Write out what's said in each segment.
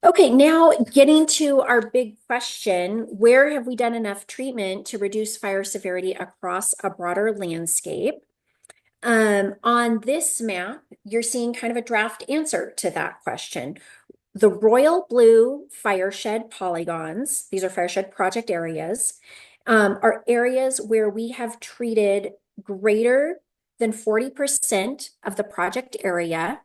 Okay, now getting to our big question, where have we done enough treatment to reduce fire severity across a broader landscape? On this map, you're seeing kind of a draft answer to that question. The royal blue fireshed polygons, these are fireshed project areas, are areas where we have treated greater than 40% of the project area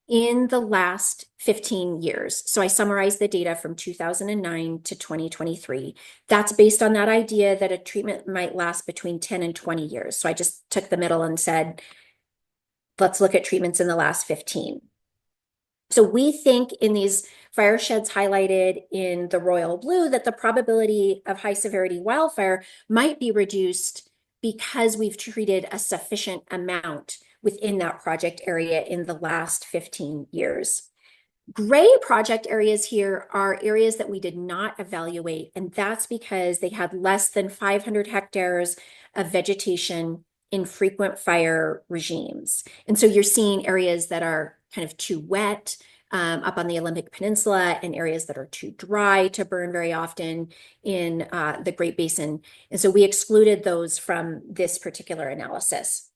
in the last 15 years. So I summarized the data from 2009 to 2023. That's based on that idea that a treatment might last between 10 and 20 years. So I just took the middle and said, let's look at treatments in the last 15. So we think in these fire sheds highlighted in the royal blue that the probability of high severity wildfire might be reduced because we've treated a sufficient amount within that project area in the last 15 years. Gray project areas here are areas that we did not evaluate, and that's because they had less than 500 hectares of vegetation in frequent fire regimes. And so you're seeing areas that are kind of too wet up on the Olympic Peninsula and areas that are too dry to burn very often in the Great Basin. And so we excluded those from this particular analysis.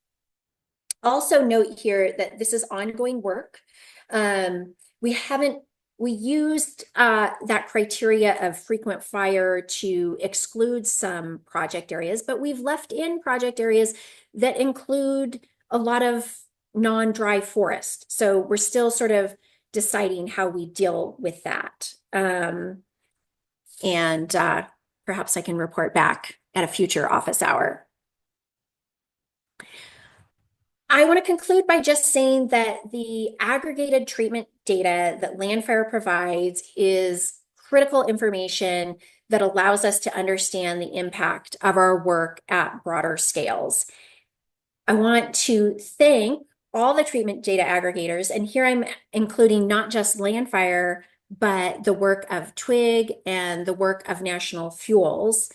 Also note here that this is ongoing work. We used that criteria of frequent fire to exclude some project areas, but we've left in project areas that include a lot of non-dry forest. So we're still sort of deciding how we deal with that. And perhaps I can report back at a future office hour. I want to conclude by just saying that the aggregated treatment data that LANDFIRE provides is critical information that allows us to understand the impact of our work at broader scales. I want to thank all the treatment data aggregators, and here I'm including not just LANDFIRE, but the work of TWIG and the work of National Fuels.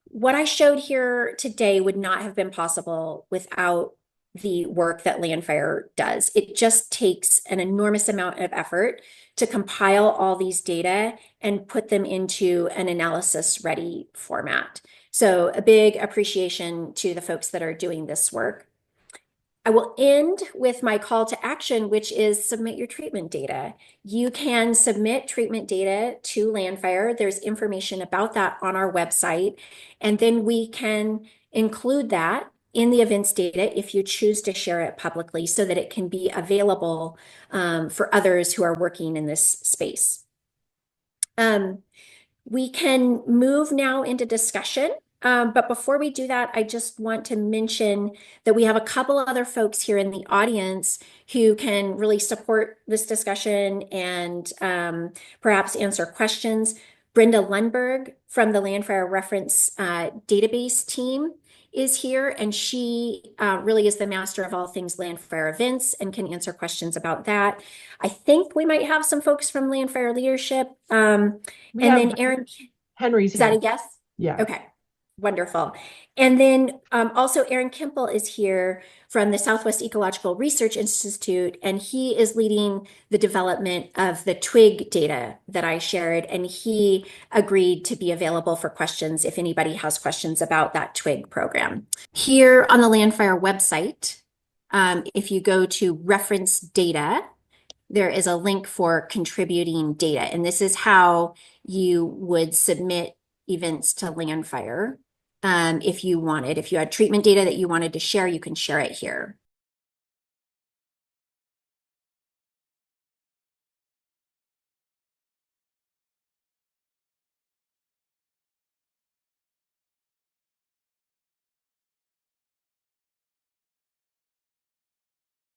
What I showed here today would not have been possible without the work that LANDFIRE does. It just takes an enormous amount of effort to compile all these data and put them into an analysis-ready format. So a big appreciation to the folks that are doing this work. I will end with my call to action, which is submit your treatment data. You can submit treatment data to LANDFIRE. There's information about that on our website, and then we can include that in the events data if you choose to share it publicly so that it can be available for others who are working in this space. We can move now into discussion. But before we do that, I just want to mention that we have a couple other folks here in the audience who can really support this discussion and perhaps answer questions. Brenda Lundberg from the LANDFIRE Reference Database team is here, and she really is the master of all things LANDFIRE events and can answer questions about that. I think we might have some folks from LANDFIRE leadership. And then Aaron, Henry's is that here. a yes? Yeah. Okay. Wonderful. And then also Aaron Kimple is here from the Southwest Ecological Research Institute, and he is leading the development of the TWIG data that I shared, and he agreed to be available for questions if anybody has questions about that TWIG program. Here on the LANDFIRE website, if you go to reference data, there is a link for contributing data, and this is how you would submit events to LANDFIRE. If you had treatment data that you wanted to share, you can share it here.